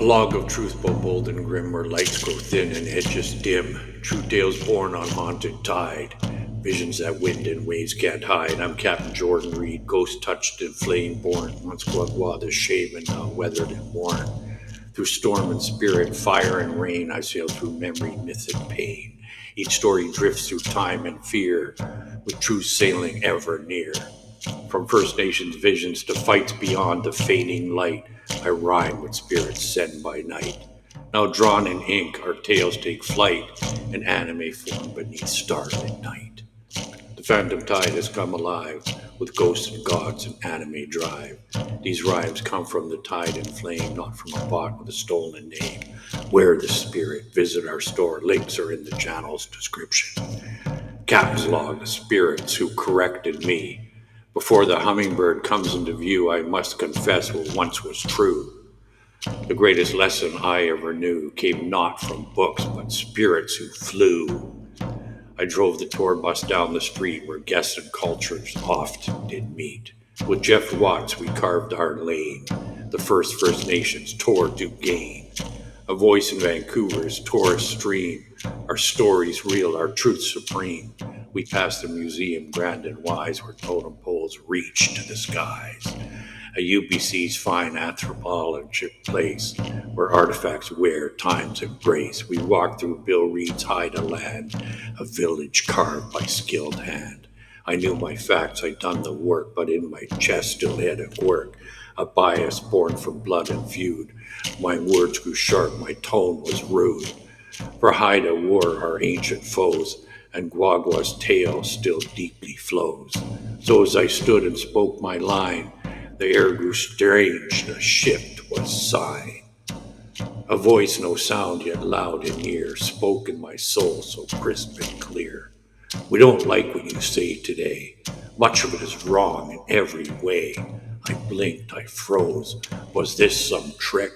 A log of truth both bold and grim, where lights grow thin and edges dim. True tales born on haunted tide, visions that wind and waves can't hide. I'm Captain Jordan Reed, ghost touched and flame born. Once Guaguada shaven, now weathered and worn. Through storm and spirit, fire and rain, I sail through memory, myth and pain. Each story drifts through time and fear, with truth sailing ever near. From First Nations visions to fights beyond the fading light, I rhyme with spirits sent by night. Now drawn in ink, our tales take flight, in anime form beneath starlit night. The phantom tide has come alive, with ghosts and gods and anime drive. These rhymes come from the tide and flame, not from a bot with a stolen name. Where the spirit, visit our store, links are in the channel's description. Captain's log, the spirits who corrected me. Before the hummingbird comes into view, I must confess what once was true. The greatest lesson I ever knew came not from books, but spirits who flew. I drove the tour bus down the street where guests and cultures oft did meet. With Jeff Watts we carved our lane, the first First Nations tour to gain. A voice in Vancouver's tourist stream, our stories real, our truth supreme. We passed the museum grand and wise, where totem poles reach to the skies. A UBC's fine anthropologic place, where artifacts wear time's embrace. We walked through Bill Reed's Haida land, a village carved by skilled hand. I knew my facts, I'd done the work, but in my chest still had a quirk, a bias born from blood and feud. My words grew sharp, my tone was rude. For Haida were our ancient foes, and Guagua's tale still deeply flows. So as I stood and spoke my line, the air grew strange, the shift was sigh. A voice, no sound, yet loud and near, spoke in my soul so crisp and clear. We don't like what you say today. Much of it is wrong in every way. I blinked, I froze. Was this some trick?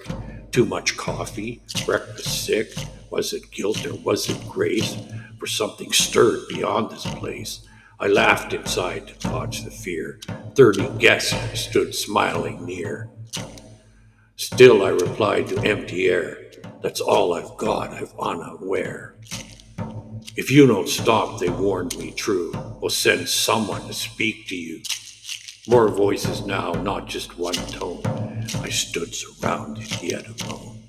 Too much coffee? Breakfast sick? Was it guilt or was it grace? For something stirred beyond this place. I laughed inside to dodge the fear. 30 guests stood smiling near. Still I replied to empty air. That's all I've got, I've unaware. If you don't stop, they warned me true, we'll send someone to speak to you. More voices now, not just one tone. I stood surrounded yet alone.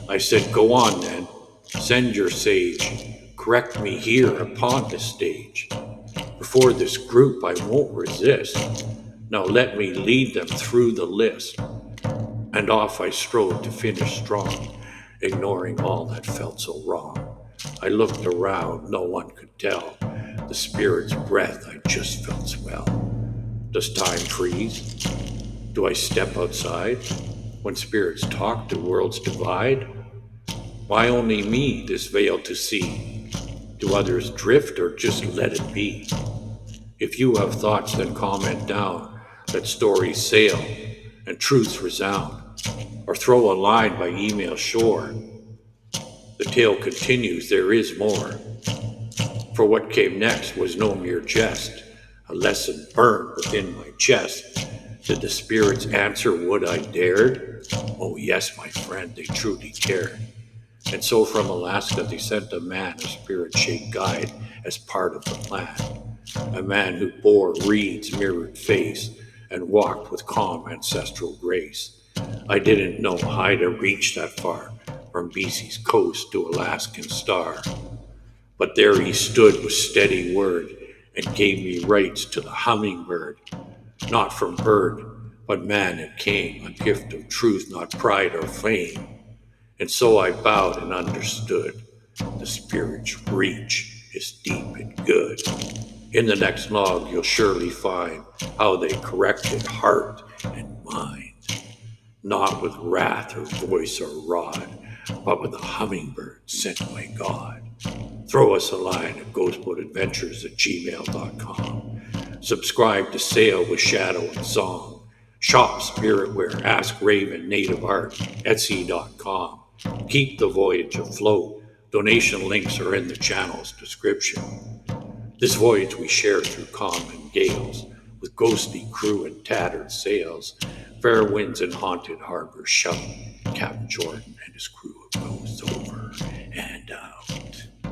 I said, go on then, send your sage. Correct me here upon the stage. Before this group I won't resist. Now let me lead them through the list. And off I strode to finish strong, ignoring all that felt so wrong. I looked around, no one could tell. The spirit's breath I just felt swell. Does time freeze? Do I step outside? When spirits talk, do worlds divide? Why only me, this veil to see? Do others drift or just let it be? If you have thoughts, then comment down. Let stories sail and truths resound. Or throw a line by email shore. The tale continues, there is more. For what came next was no mere jest. A lesson burned within my chest. Did the spirits answer what I dared? Oh yes, my friend, they truly cared. And so from Alaska they sent a man, a spirit-shaped guide, as part of the plan. A man who bore Reed's mirrored face and walked with calm ancestral grace. I didn't know Haida reached that far, from BC's coast to Alaskan star. But there he stood with steady word and gave me rights to the hummingbird. Not from bird, but man it came, a gift of truth, not pride or fame. And so I bowed and understood. The spirit's reach is deep and good. In the next log, you'll surely find how they corrected heart and mind. Not with wrath or voice or rod, but with a hummingbird sent by God. Throw us a line at ghostboatadventures@gmail.com. Subscribe to Sail with Shadow and Song. Shop Spiritware, Ask Raven, Native Art, Etsy.com. Keep the voyage afloat. Donation links are in the channel's description. This voyage we share through calm and gales, with ghostly crew and tattered sails. Fair winds and haunted harbors shout Captain Jordan and his crew of ghosts. So